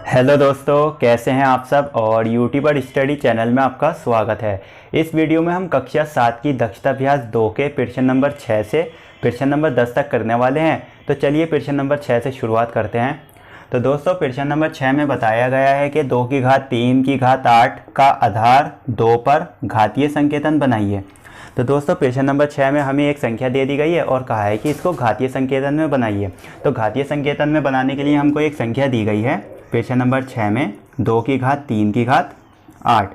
Hello दोस्तों, कैसे हैं आप सब। और यूट्यूबर स्टडी चैनल में आपका स्वागत है। इस वीडियो में हम कक्षा 7 की दक्षता अभ्यास 2 के प्रश्न नंबर 6 से प्रश्न नंबर 10 तक करने वाले हैं। तो चलिए प्रश्न नंबर 6 से शुरुआत करते हैं। तो दोस्तों, प्रश्न नंबर 6 में बताया गया है कि 2 की घात 3 की घात 8 का आधार 2 पर घातीय संकेतन बनाइए। तो दोस्तों, प्रश्न नंबर 6 में हमें एक संख्या दे दी गई है और कहा है कि इसको घातीय संकेतन में बनाइए। तो घातीय संकेतन में बनाने के लिए हमको एक संख्या दी गई है प्रश्न नंबर 6 में 2 की घात 3 की घात 8।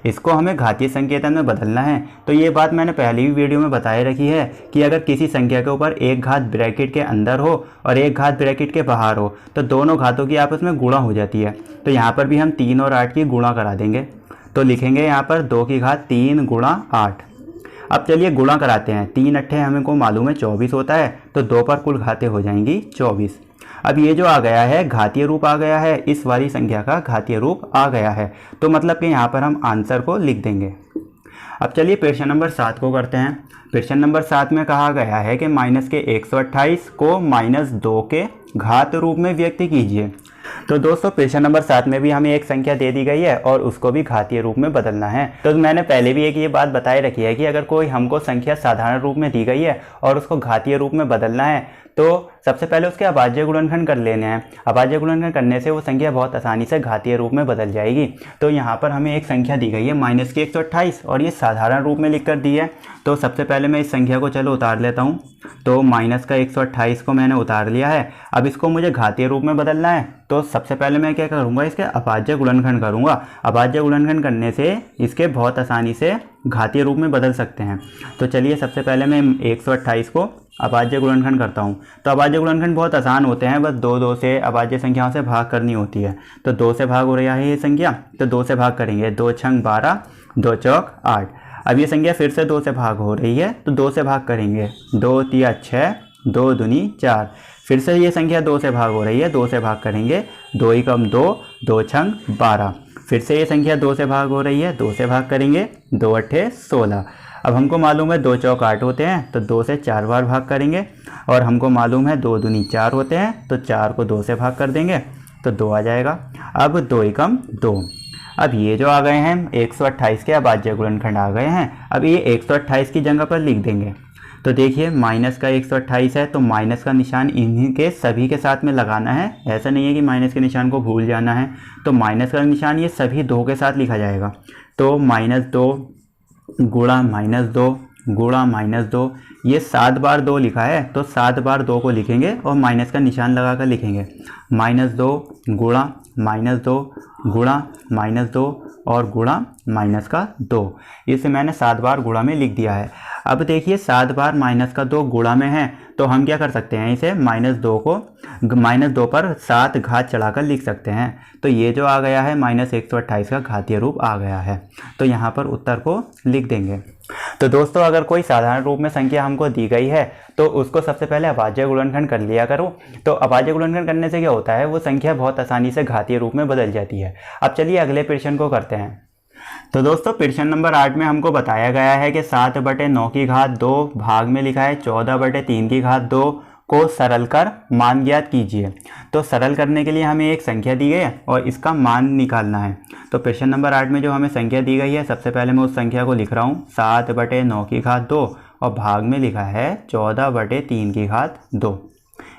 इसको हमें घातीय संकेतन में बदलना है। तो ये बात मैंने पहली भी वीडियो में बताए रखी है कि अगर किसी संख्या के ऊपर एक घात ब्रैकेट के अंदर हो और एक घात ब्रैकेट के बाहर हो तो दोनों घातों की आपस में गुणा हो जाती है। तो यहाँ पर भी हम 3 और 8 की गुणा करा देंगे। तो लिखेंगे यहाँ पर 2 की घात 3 गुणा 8। अब चलिए गुणा कराते हैं। 3 अट्ठे हमको मालूम है 24 होता है, तो 2 पर कुल घातें हो जाएंगी 24। अब ये जो आ गया है घातीय रूप आ गया है, इस वाली संख्या का घातीय रूप आ गया है। तो मतलब कि यहाँ पर हम आंसर को लिख देंगे। अब चलिए प्रश्न नंबर 7 को करते हैं। प्रश्न नंबर 7 में कहा गया है कि माइनस के 128 को -2 के घात रूप में व्यक्त कीजिए। तो दोस्तों, प्रश्न नंबर 7 में भी हमें एक संख्या दे दी गई है और उसको भी घातीय रूप में बदलना है। तो मैंने पहले भी एक ये बात बताई रखी है कि अगर कोई हमको संख्या साधारण रूप में दी गई है और उसको घातीय रूप में बदलना है तो सबसे पहले उसके अभाज्य गुणनखंड कर लेने हैं। अभाज्य गुणनखंड करने से वो संख्या बहुत आसानी से घातीय रूप में बदल जाएगी। तो यहाँ पर हमें एक संख्या दी गई है माइनस के 128 और ये साधारण रूप में लिख कर दी है। तो सबसे पहले मैं इस संख्या को चलो उतार लेता हूँ। तो माइनस का 128 को मैंने उतार लिया है। अब इसको मुझे घातीय रूप में बदलना है। तो सबसे पहले मैं क्या करूँगा, इसके अभाज्य गुणनखंड करूँगा। अभाज्य गुणनखंड करने से इसके बहुत आसानी से घातीय रूप में बदल सकते हैं। तो चलिए सबसे पहले मैं 128 को अभाज्य गुणनखंड करता हूँ। तो अभाज्य गुणनखंड बहुत आसान होते हैं, बस 2 से अभाज्य संख्याओं से भाग करनी होती है। तो 2 से भाग हो रहा है ये संख्या, तो 2 से भाग करेंगे। 2 छंग 12, 2 चौक 8। अब ये संख्या फिर से 2 से भाग हो रही है तो 2 से भाग करेंगे। 2 तिया 6, 2 दूनी 4। फिर से ये संख्या 2 से भाग हो रही है, 2 से भाग करेंगे। 2 एकम 2, 2 छंग 12। फिर से ये संख्या 2 से भाग हो रही है, 2 से भाग करेंगे। 2 अट्ठे 16। अब हमको मालूम है 2 चौक 8 होते हैं, तो 2 से 4 बार भाग करेंगे। और हमको मालूम है 2 दूनी 4 होते हैं, तो 4 को 2 से भाग कर देंगे तो 2 आ जाएगा। अब 2 एकम 2। अब ये जो आ गए हैं 128 के अभाज्य गुणनखंड आ गए हैं। अब ये 128 की जगह पर लिख देंगे। तो देखिए माइनस का 128 है तो माइनस का निशान इन्हीं के सभी के साथ में लगाना है। ऐसा नहीं है कि माइनस के निशान को भूल जाना है। तो माइनस का निशान ये सभी 2 के साथ लिखा जाएगा। तो -2 गुणा -2 गुणा -2, ये 7 बार 2 लिखा है तो 7 बार 2 को लिखेंगे और माइनस का निशान लगा कर लिखेंगे। -2 गुणा -2 गुणा -2 और गुणा -2। इसे मैंने 7 बार गुणा में लिख दिया है। अब देखिए 7 बार -2 गुणा में है तो हम क्या कर सकते हैं, इसे -2 को -2 पर 7 घात चढ़ाकर लिख सकते हैं। तो ये जो आ गया है -128 का घातीय रूप आ गया है। तो यहाँ पर उत्तर को लिख देंगे। तो दोस्तों, अगर कोई साधारण रूप में संख्या हमको दी गई है तो उसको सबसे पहले अभाज्य गुणनखंड कर लिया करो। तो अभाज्य गुणनखंड करने से क्या होता है, वो संख्या बहुत आसानी से घातीय रूप में बदल जाती है। अब चलिए अगले प्रश्न को करते हैं। तो दोस्तों, प्रश्न नंबर 8 में हमको बताया गया है कि 7/9 की घात 2 भाग में लिखा है 14/3 की घात 2 को सरल कर मान ज्ञात कीजिए। तो सरल करने के लिए हमें एक संख्या दी गई है और इसका मान निकालना है। तो प्रश्न नंबर 8 में जो हमें संख्या दी गई है, सबसे पहले मैं उस संख्या को लिख रहा हूँ 7/9 की घात 2 और भाग में लिखा है 14/3 की घात 2।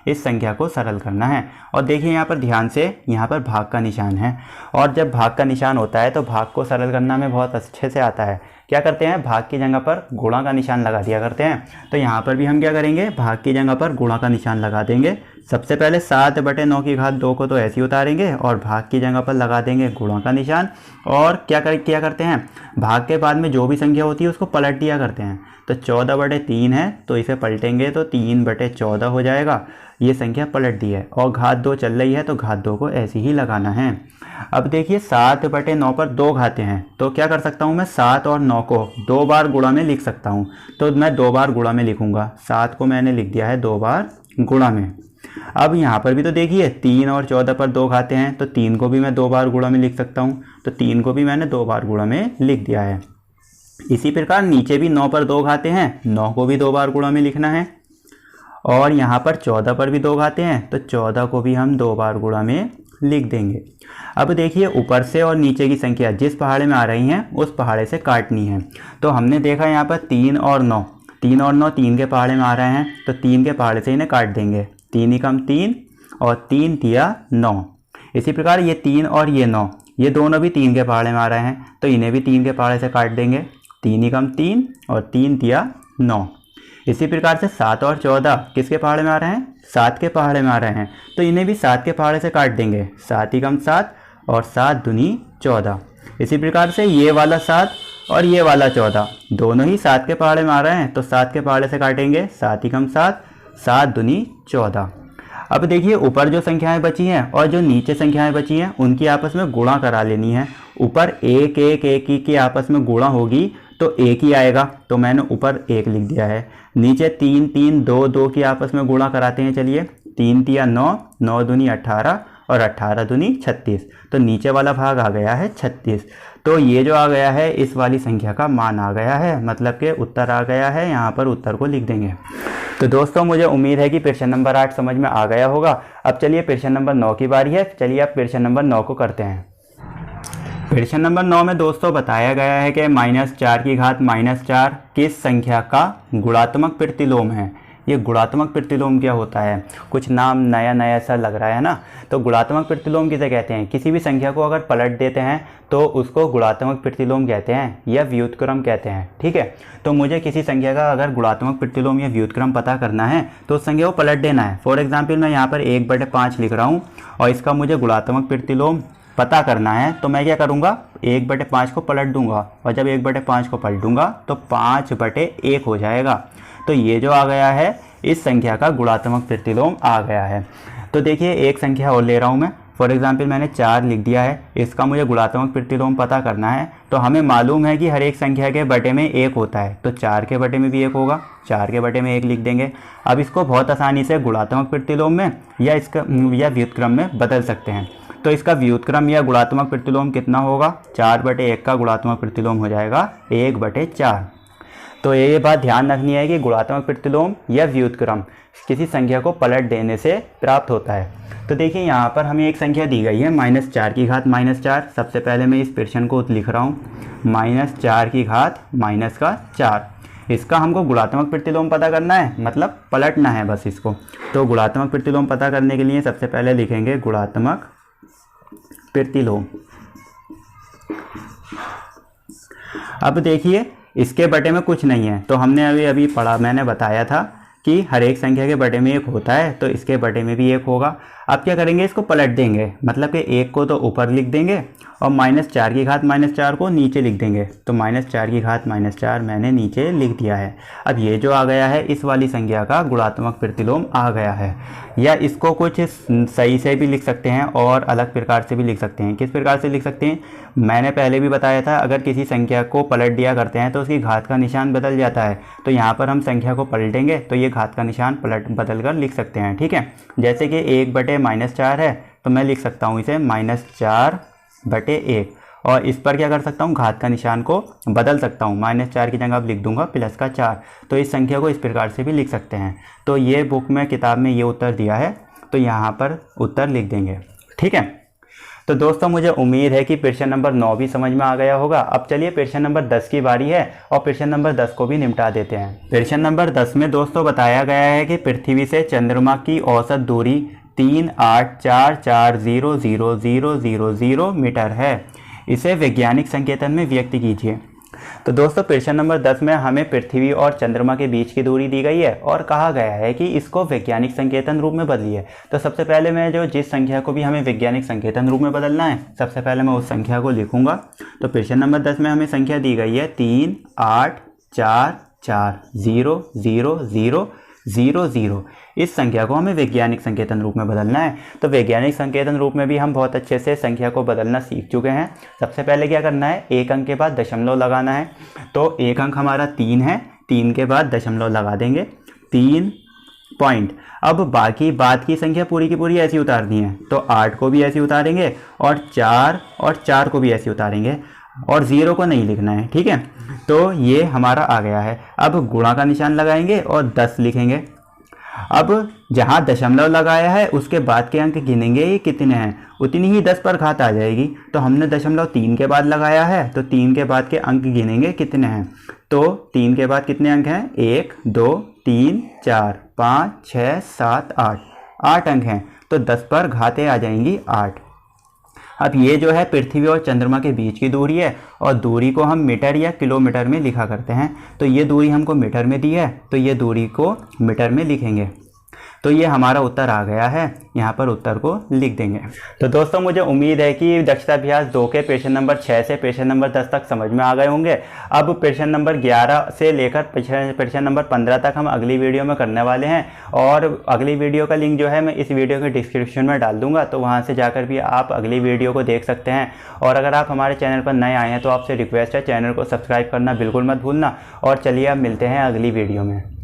इस संख्या को सरल करना है। और देखिए यहाँ पर ध्यान से, यहाँ पर भाग का निशान है और जब भाग का निशान होता है तो भाग को सरल करना में बहुत अच्छे से आता है। क्या करते हैं, भाग की जगह पर गुणा का निशान लगा दिया करते हैं। तो यहाँ पर भी हम क्या करेंगे, भाग की जगह पर गुणा का निशान लगा देंगे। सबसे पहले 7/9 की घात 2 को तो ऐसे ही उतारेंगे और भाग की जगह पर लगा देंगे गुणा का निशान। और क्या करते हैं, भाग के बाद में जो भी संख्या होती है उसको पलट दिया करते हैं। तो 14/3 है तो इसे पलटेंगे तो 3/14 हो जाएगा। ये संख्या पलट दी है और घात 2 चल रही है तो घात 2 को ऐसे ही लगाना है। अब देखिए 7/9 पर 2 घातें हैं तो क्या कर सकता हूँ, मैं 7 और 9 को 2 बार गुणा में लिख सकता हूँ। तो मैं 2 बार गुणा में लिखूँगा। 7 को मैंने लिख दिया है 2 बार गुणा में। अब यहाँ पर भी तो देखिए 3 और 14 पर 2 घातें हैं तो 3 को भी मैं 2 बार गुणा में लिख सकता हूँ। तो 3 को भी मैंने 2 बार गुणा में लिख दिया है। इसी प्रकार नीचे भी 9 पर 2 घातें हैं, 9 को भी 2 बार गुणा में लिखना है। और यहाँ पर 14 पर भी 2 घातें हैं तो 14 को भी हम 2 बार गुणा में लिख देंगे। अब देखिए ऊपर से और नीचे की संख्या जिस पहाड़े में आ रही हैं उस पहाड़े से काटनी है। तो हमने देखा यहाँ पर 3 और 9, 3 और 9 3 के पहाड़े में आ रहे हैं, तो 3 के पहाड़े से इन्हें काट देंगे। 3 एकम 3 और 3 तिया 9। इसी प्रकार ये 3 और ये 9, ये दोनों भी 3 के पहाड़े में आ रहे हैं, तो इन्हें भी 3 के पहाड़े से काट देंगे। 3 एकम 3 और 3 तिया 9। इसी प्रकार से 7 और 14 किसके पहाड़े में आ रहे हैं? 7 के पहाड़े में आ रहे हैं, तो इन्हें भी 7 के पहाड़े से काट देंगे। 7 एकम 7 और 7 दूनी 14। इसी प्रकार से ये वाला 7 और ये वाला 14 दोनों ही 7 के पहाड़े में आ रहे हैं, तो 7 के पहाड़े से काटेंगे। 7 एकम 7, 7 दूनी 14। अब देखिए ऊपर जो संख्याएं बची हैं और जो नीचे संख्याएं बची हैं उनकी आपस में गुणा करा लेनी है। ऊपर 1 1 1 की आपस में गुणा होगी तो 1 ही आएगा, तो मैंने ऊपर 1 लिख दिया है। नीचे 3 3 2 2 की आपस में गुणा कराते हैं। चलिए 3 तिया 9, 9 दूनी 18 और 18 दूनी 36, तो नीचे वाला भाग आ गया है 36। तो ये जो आ गया है इस वाली संख्या का मान आ गया है, मतलब कि उत्तर आ गया है। यहाँ पर उत्तर को लिख देंगे। तो दोस्तों मुझे उम्मीद है कि प्रश्न नंबर 8 समझ में आ गया होगा। अब चलिए प्रश्न नंबर 9 की बारी है। चलिए अब प्रश्न नंबर 9 को करते हैं। प्रश्न नंबर 9 में दोस्तों बताया गया है कि -4 की घात -4 किस संख्या का गुणात्मक प्रतिलोम है। ये गुणात्मक प्रतिलोम क्या होता है? कुछ नाम नया नया सा लग रहा है ना। तो गुणात्मक प्रतिलोम किसे कहते हैं? किसी भी संख्या को अगर पलट देते हैं तो उसको गुणात्मक प्रतिलोम कहते हैं या व्युत्क्रम कहते हैं। ठीक है, तो मुझे किसी संख्या का अगर गुणात्मक प्रतिलोम या व्युत्क्रम पता करना है तो उस संख्या को पलट देना है। फॉर एग्जाम्पल मैं यहाँ पर 1/5 लिख रहा हूँ और इसका मुझे गुणात्मक प्रतिलोम पता करना है, तो मैं क्या करूँगा? 1/5 को पलट दूंगा, और जब 1/5 को पलटूंगा तो 5/1 हो जाएगा। तो ये जो आ गया है इस संख्या का गुणात्मक प्रतिलोम आ गया है। तो देखिए एक संख्या और ले रहा हूँ मैं। फॉर एग्जाम्पल मैंने 4 लिख दिया है, इसका मुझे गुणात्मक प्रतिलोम पता करना है। तो हमें मालूम है कि हर एक संख्या के बटे में 1 होता है, तो 4 के बटे में भी 1 होगा। 4 के बटे में 1 लिख देंगे। अब इसको बहुत आसानी से गुणात्मक प्रतिलोम में या व्युत्क्रम में बदल सकते हैं। तो इसका व्युत्क्रम या गुणात्मक प्रतिलोम कितना होगा? 4/1 का गुणात्मक प्रतिलोम हो जाएगा 1/4। तो ये बात ध्यान रखनी है कि गुणात्मक प्रतिलोम या व्युत्क्रम किसी संख्या को पलट देने से प्राप्त होता है। तो देखिए यहाँ पर हमें एक संख्या दी गई है -4 की घात -4। सबसे पहले मैं इस प्रश्न को लिख रहा हूँ, -4 की घात -4। इसका हमको गुणात्मक प्रतिलोम पता करना है, मतलब पलटना है बस इसको। तो गुणात्मक प्रतिलोम पता करने के लिए सबसे पहले लिखेंगे गुणात्मक प्रतिलोम। अब देखिए इसके बटे में कुछ नहीं है, तो हमने अभी पढ़ा, मैंने बताया था कि हर एक संख्या के बटे में 1 होता है, तो इसके बटे में भी 1 होगा। अब क्या करेंगे? इसको पलट देंगे, मतलब कि 1 को तो ऊपर लिख देंगे और -4 की घात -4 को नीचे लिख देंगे। तो -4 की घात -4 मैंने नीचे लिख दिया है। अब ये जो आ गया है इस वाली संख्या का गुणात्मक प्रतिलोम आ गया है। या इसको कुछ सही से भी लिख सकते हैं और अलग प्रकार से भी लिख सकते हैं। किस प्रकार से लिख सकते हैं? मैंने पहले भी बताया था, अगर किसी संख्या को पलट दिया करते हैं तो उसकी घात का निशान बदल जाता है। तो यहाँ पर हम संख्या को पलटेंगे तो ये घात का निशान बदल कर लिख सकते हैं। ठीक है, जैसे कि 1/-4 है तो मैं लिख सकता हूँ इसे -4/1, और इस पर क्या कर सकता हूँ? घात का निशान को बदल सकता हूँ। -4 की जगह अब लिख दूंगा +4। तो इस संख्या को इस प्रकार से भी लिख सकते हैं। तो ये बुक में किताब में ये उत्तर दिया है, तो यहाँ पर उत्तर लिख देंगे। ठीक है, तो दोस्तों मुझे उम्मीद है कि प्रश्न नंबर 9 भी समझ में आ गया होगा। अब चलिए प्रश्न नंबर 10 की बारी है और प्रश्न नंबर 10 को भी निपटा देते हैं। प्रश्न नंबर 10 में दोस्तों बताया गया है कि पृथ्वी से चंद्रमा की औसत दूरी 384400000 मीटर है। इसे वैज्ञानिक संकेतन में व्यक्त कीजिए। तो दोस्तों प्रश्न नंबर 10 में हमें पृथ्वी और चंद्रमा के बीच की दूरी दी गई है और कहा गया है कि इसको वैज्ञानिक संकेतन रूप में बदलिए। तो सबसे पहले मैं जिस संख्या को भी हमें वैज्ञानिक संकेतन रूप में बदलना है, सबसे पहले मैं उस संख्या को लिखूंगा। तो प्रश्न नंबर 10 में हमें संख्या दी गई है 384400000। इस संख्या को हमें वैज्ञानिक संकेतन रूप में बदलना है। तो वैज्ञानिक संकेतन रूप में भी हम बहुत अच्छे से संख्या को बदलना सीख चुके हैं। सबसे पहले क्या करना है? एक अंक के बाद दशमलव लगाना है। तो एक अंक हमारा 3 है, 3 के बाद दशमलव लगा देंगे, 3 पॉइंट। अब बाकी बाद की संख्या पूरी की पूरी ऐसी उतारनी है, तो 8 को भी ऐसी उतारेंगे और 4 को भी ऐसी उतारेंगे और 0 को नहीं लिखना है। ठीक है, तो ये हमारा आ गया है। अब गुणा का निशान लगाएंगे और 10 लिखेंगे। अब जहाँ दशमलव लगाया है उसके बाद के अंक गिनेंगे ये कितने हैं, उतनी ही 10 पर घात आ जाएगी। तो हमने दशमलव 3 के बाद लगाया है, तो 3 के बाद के अंक गिनेंगे कितने हैं। तो 3 के बाद कितने अंक हैं, 1 2 3 4 5 6 7 8, 8 अंक हैं। तो 10 पर घातें आ जाएंगी 8। अब ये जो है पृथ्वी और चंद्रमा के बीच की दूरी है, और दूरी को हम मीटर या किलोमीटर में लिखा करते हैं। तो ये दूरी हमको मीटर में दी है, तो ये दूरी को मीटर में लिखेंगे। तो ये हमारा उत्तर आ गया है, यहाँ पर उत्तर को लिख देंगे। तो दोस्तों मुझे उम्मीद है कि दक्षता अभ्यास 2 के प्रश्न नंबर 6 से प्रश्न नंबर 10 तक समझ में आ गए होंगे। अब प्रश्न नंबर 11 से लेकर प्रश्न नंबर 15 तक हम अगली वीडियो में करने वाले हैं, और अगली वीडियो का लिंक जो है मैं इस वीडियो के डिस्क्रिप्शन में डाल दूंगा, तो वहाँ से जाकर भी आप अगली वीडियो को देख सकते हैं। और अगर आप हमारे चैनल पर नए आए हैं तो आपसे रिक्वेस्ट है, चैनल को सब्सक्राइब करना बिल्कुल मत भूलना। और चलिए अब मिलते हैं अगली वीडियो में।